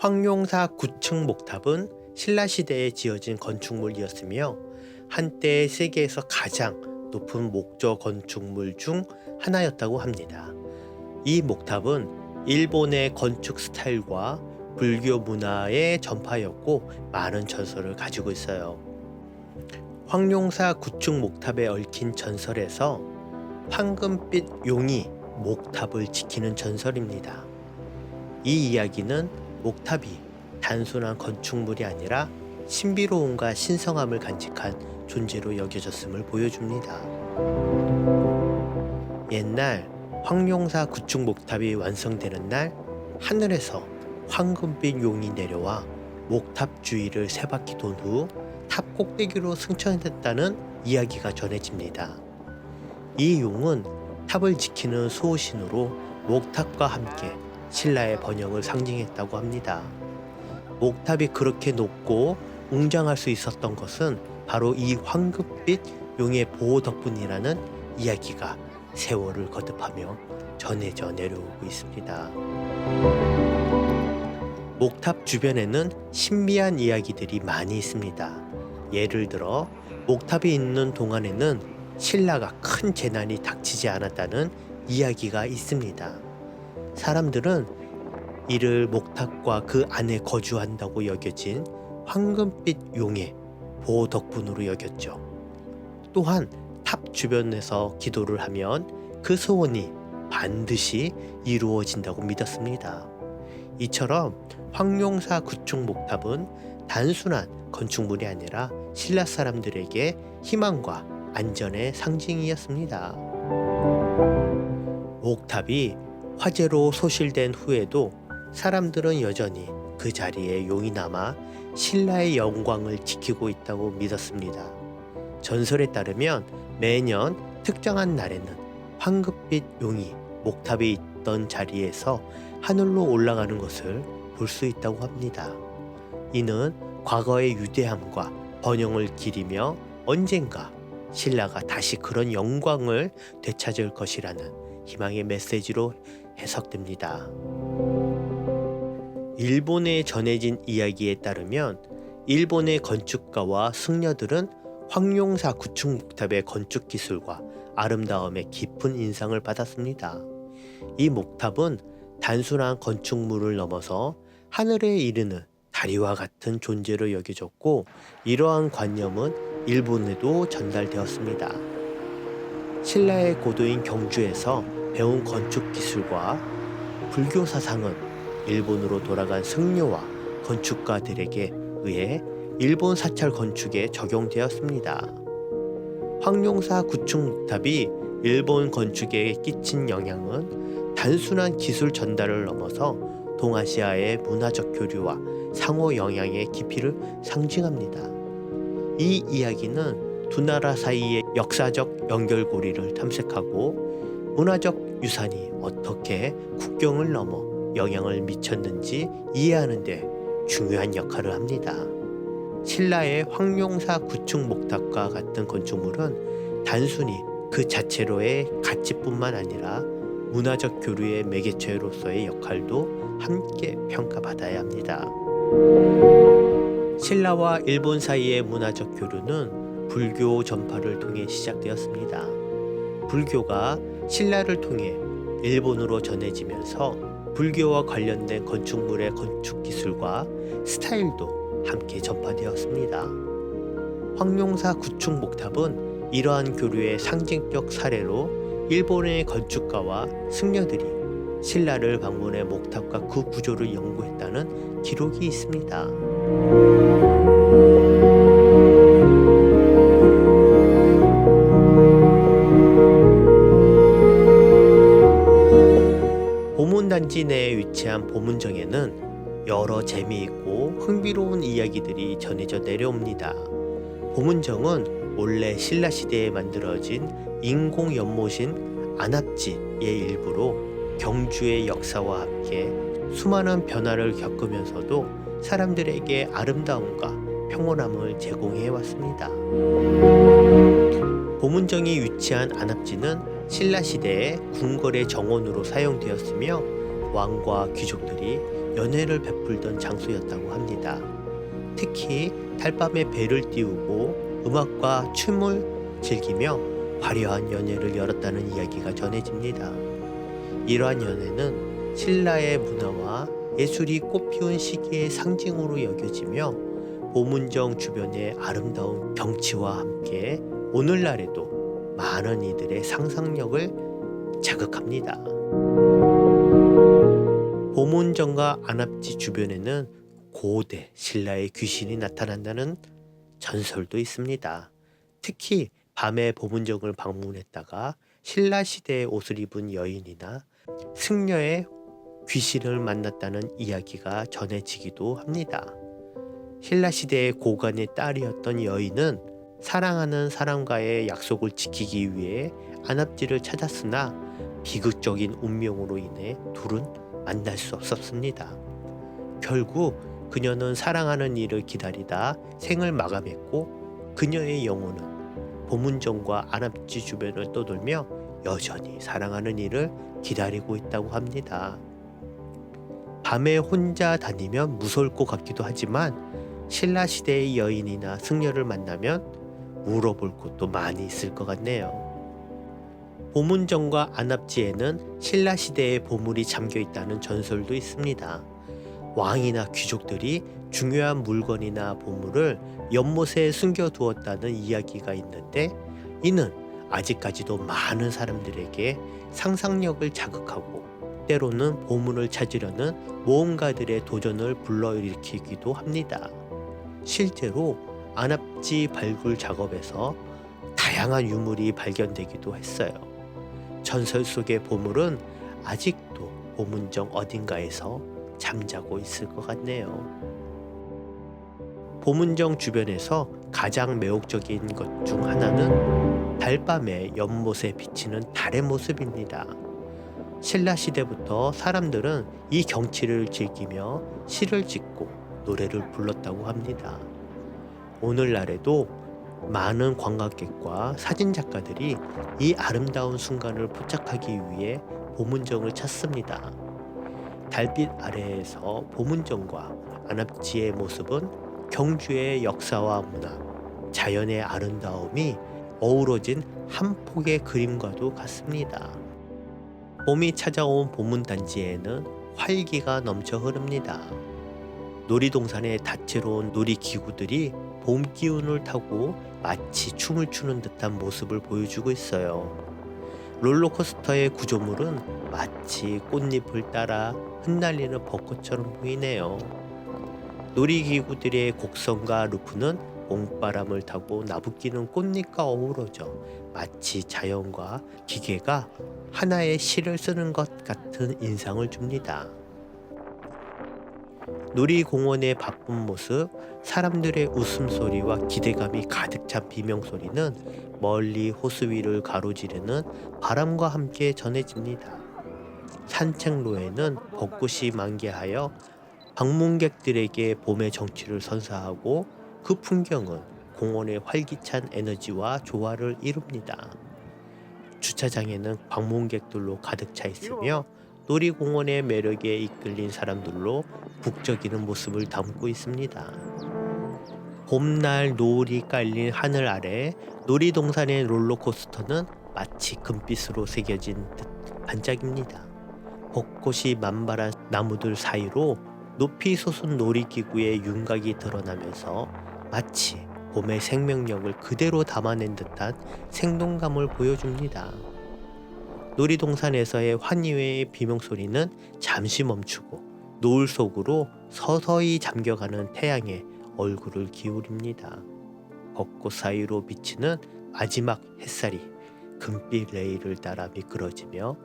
황룡사 9층 목탑은 신라시대에 지어진 건축물이었으며 한때 세계에서 가장 높은 목조 건축물 중 하나였다고 합니다. 이 목탑은 일본의 건축 스타일과 불교 문화의 전파였고 많은 전설을 가지고 있어요. 황룡사 9층 목탑에 얽힌 전설에서 황금빛 용이 목탑을 지키는 전설입니다. 이 이야기는 목탑이 단순한 건축물이 아니라 신비로움과 신성함을 간직한 존재로 여겨졌음을 보여줍니다. 옛날 황룡사 9층 목탑이 완성되는 날 하늘에서 황금빛 용이 내려와 목탑 주위를 세 바퀴 돈 후 탑 꼭대기로 승천했다는 이야기가 전해집니다. 이 용은 탑을 지키는 수호신으로 목탑과 함께 신라의 번영을 상징했다고 합니다. 목탑이 그렇게 높고 웅장할 수 있었던 것은 바로 이 황금빛 용의 보호 덕분이라는 이야기가 세월을 거듭하며 전해져 내려오고 있습니다. 목탑 주변에는 신비한 이야기들이 많이 있습니다. 예를 들어 목탑이 있는 동안에는 신라가 큰 재난이 닥치지 않았다는 이야기가 있습니다. 사람들은 이를 목탑과 그 안에 거주한다고 여겨진 황금빛 용의 보호 덕분으로 여겼죠. 또한 탑 주변에서 기도를 하면 그 소원이 반드시 이루어진다고 믿었습니다. 이처럼 황룡사 9층 목탑은 단순한 건축물이 아니라 신라 사람들에게 희망과 안전의 상징이었습니다. 목탑이 화재로 소실된 후에도 사람들은 여전히 그 자리에 용이 남아 신라의 영광을 지키고 있다고 믿었습니다. 전설에 따르면 매년 특정한 날에는 황금빛 용이 목탑에 있던 자리에서 하늘로 올라가는 것을 볼 수 있다고 합니다. 이는 과거의 유대함과 번영을 기리며 언젠가 신라가 다시 그런 영광을 되찾을 것이라는 희망의 메시지로 해석됩니다. 일본에 전해진 이야기에 따르면 일본의 건축가와 승려들은 황룡사 9층 목탑의 건축 기술과 아름다움에 깊은 인상을 받았습니다. 이 목탑은 단순한 건축물을 넘어서 하늘에 이르는 다리와 같은 존재로 여겨졌고 이러한 관념은 일본에도 전달되었습니다. 신라의 고도인 경주에서 배운 건축 기술과 불교 사상은 일본으로 돌아간 승려와 건축가들에게 의해 일본 사찰 건축에 적용되었습니다. 황룡사 9층 목탑이 일본 건축에 끼친 영향은 단순한 기술 전달을 넘어서 동아시아의 문화적 교류와 상호 영향의 깊이를 상징합니다. 이 이야기는 두 나라 사이의 역사적 연결고리를 탐색하고 문화적 유산이 어떻게 국경을 넘어 영향을 미쳤는지 이해하는 데 중요한 역할을 합니다. 신라의 황룡사 9층 목탑과 같은 건축물은 단순히 그 자체로의 가치뿐만 아니라 문화적 교류의 매개체로서의 역할도 함께 평가받아야 합니다. 신라와 일본 사이의 문화적 교류는 불교 전파를 통해 시작되었습니다. 불교가 신라를 통해 일본으로 전해지면서 불교와 관련된 건축물의 건축 기술과 스타일도 함께 전파되었습니다. 황룡사 9층 목탑은 이러한 교류의 상징적 사례로 일본의 건축가와 승려들이 신라를 방문해 목탑과 그 구조를 연구했다는 기록이 있습니다. 보문단지 내에 위치한 보문정에는 여러 재미있고 흥미로운 이야기들이 전해져 내려옵니다. 보문정은 원래 신라시대에 만들어진 인공 연못인 안압지의 일부로 경주의 역사와 함께 수많은 변화를 겪으면서도 사람들에게 아름다움과 평온함을 제공해 왔습니다. 보문정이 위치한 안압지는 신라시대의 궁궐의 정원으로 사용되었으며 왕과 귀족들이 연애를 베풀던 장소였다고 합니다. 특히 달밤에 배를 띄우고 음악과 춤을 즐기며 화려한 연회를 열었다는 이야기가 전해집니다. 이러한 연회는 신라의 문화와 예술이 꽃피운 시기의 상징으로 여겨지며 보문정 주변의 아름다운 경치와 함께 오늘날에도 많은 이들의 상상력을 자극합니다. 보문정과 안압지 주변에는 고대 신라의 귀신이 나타난다는 전설도 있습니다. 특히 밤에 보문정을 방문했다가 신라시대의 옷을 입은 여인이나 승려의 귀신을 만났다는 이야기가 전해지기도 합니다. 신라시대의 고관의 딸이었던 여인은 사랑하는 사람과의 약속을 지키기 위해 안압지를 찾았으나 비극적인 운명으로 인해 둘은 만날 수 없었습니다. 결국 그녀는 사랑하는 이를 기다리다 생을 마감했고 그녀의 영혼은 보문정과 안압지 주변을 떠돌며 여전히 사랑하는 이를 기다리고 있다고 합니다. 밤에 혼자 다니면 무서울 것 같기도 하지만 신라시대의 여인이나 승려를 만나면 물어볼 것도 많이 있을 것 같네요. 보문정과 안압지에는 신라시대의 보물이 잠겨있다는 전설도 있습니다. 왕이나 귀족들이 중요한 물건이나 보물을 연못에 숨겨두었다는 이야기가 있는데 이는 아직까지도 많은 사람들에게 상상력을 자극하고 때로는 보물을 찾으려는 모험가들의 도전을 불러일으키기도 합니다. 실제로 안압지 발굴 작업에서 다양한 유물이 발견되기도 했어요. 전설 속의 보물은 아직도 보문정 어딘가에서 잠자고 있을 것 같네요. 보문정 주변에서 가장 매혹적인 것 중 하나는 달밤에 연못에 비치는 달의 모습입니다. 신라시대부터 사람들은 이 경치를 즐기며 시를 짓고 노래를 불렀다고 합니다. 오늘날에도 많은 관광객과 사진작가들이 이 아름다운 순간을 포착하기 위해 보문정을 찾습니다. 달빛 아래에서 보문정과 안압지의 모습은 경주의 역사와 문화, 자연의 아름다움이 어우러진 한 폭의 그림과도 같습니다. 봄이 찾아온 보문단지에는 활기가 넘쳐 흐릅니다. 놀이동산의 다채로운 놀이기구들이 봄 기운을 타고 마치 춤을 추는 듯한 모습을 보여주고 있어요. 롤러코스터의 구조물은 마치 꽃잎을 따라 흩날리는 벚꽃처럼 보이네요. 놀이기구들의 곡선과 루프는 봄바람을 타고 나부끼는 꽃잎과 어우러져 마치 자연과 기계가 하나의 시를 쓰는 것 같은 인상을 줍니다. 놀이공원의 바쁜 모습, 사람들의 웃음소리와 기대감이 가득 찬 비명소리는 멀리 호수 위를 가로지르는 바람과 함께 전해집니다. 산책로에는 벚꽃이 만개하여 방문객들에게 봄의 정취를 선사하고 그 풍경은 공원의 활기찬 에너지와 조화를 이룹니다. 주차장에는 방문객들로 가득 차 있으며 놀이공원의 매력에 이끌린 사람들로 북적이는 모습을 담고 있습니다. 봄날 노을이 깔린 하늘 아래 놀이동산의 롤러코스터는 마치 금빛으로 새겨진 듯 반짝입니다. 벚꽃이 만발한 나무들 사이로 높이 솟은 놀이기구의 윤곽이 드러나면서 마치 봄의 생명력을 그대로 담아낸 듯한 생동감을 보여줍니다. 놀이동산에서의 환희회의 비명소리는 잠시 멈추고 노을 속으로 서서히 잠겨가는 태양에 얼굴을 기울입니다. 벚꽃 사이로 비치는 마지막 햇살이 금빛 레일을 따라 미끄러지며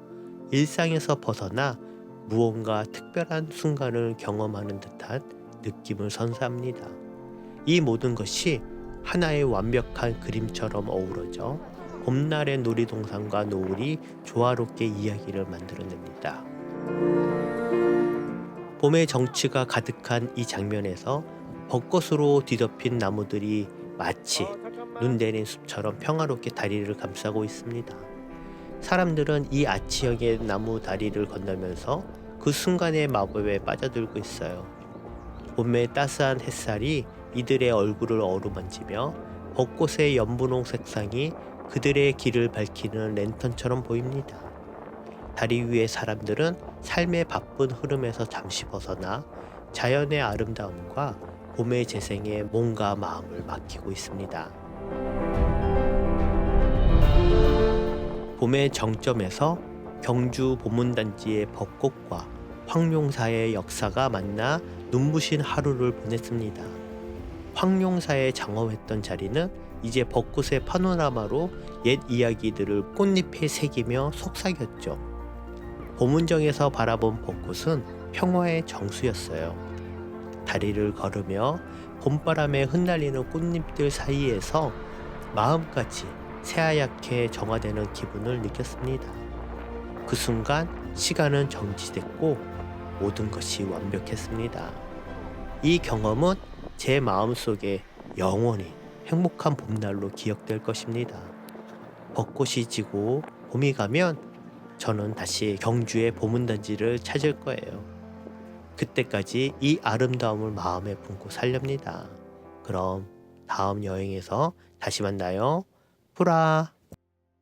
일상에서 벗어나 무언가 특별한 순간을 경험하는 듯한 느낌을 선사합니다. 이 모든 것이 하나의 완벽한 그림처럼 어우러져 봄날의 놀이동산과 노을이 조화롭게 이야기를 만들어냅니다. 봄의 정취가 가득한 이 장면에서 벚꽃으로 뒤덮인 나무들이 마치 눈 내린 숲처럼 평화롭게 다리를 감싸고 있습니다. 사람들은 이 아치형의 나무 다리를 건너면서 그 순간의 마법에 빠져들고 있어요. 봄의 따스한 햇살이 이들의 얼굴을 어루만지며 벚꽃의 연분홍 색상이 그들의 길을 밝히는 랜턴처럼 보입니다. 다리 위의 사람들은 삶의 바쁜 흐름에서 잠시 벗어나 자연의 아름다움과 봄의 재생에 몸과 마음을 맡기고 있습니다. 봄의 정점에서 경주 보문단지의 벚꽃과 황룡사의 역사가 만나 눈부신 하루를 보냈습니다. 황룡사에 장엄했던 자리는 이제 벚꽃의 파노라마로 옛 이야기들을 꽃잎에 새기며 속삭였죠. 보문정에서 바라본 벚꽃은 평화의 정수였어요. 다리를 걸으며 봄바람에 흩날리는 꽃잎들 사이에서 마음까지 새하얗게 정화되는 기분을 느꼈습니다. 그 순간 시간은 정지됐고 모든 것이 완벽했습니다. 이 경험은 제 마음속에 영원히 행복한 봄날로 기억될 것입니다. 벚꽃이 지고 봄이 가면 저는 다시 경주의 보문단지를 찾을 거예요. 그때까지 이 아름다움을 마음에 품고 살렵니다. 그럼 다음 여행에서 다시 만나요. 푸라.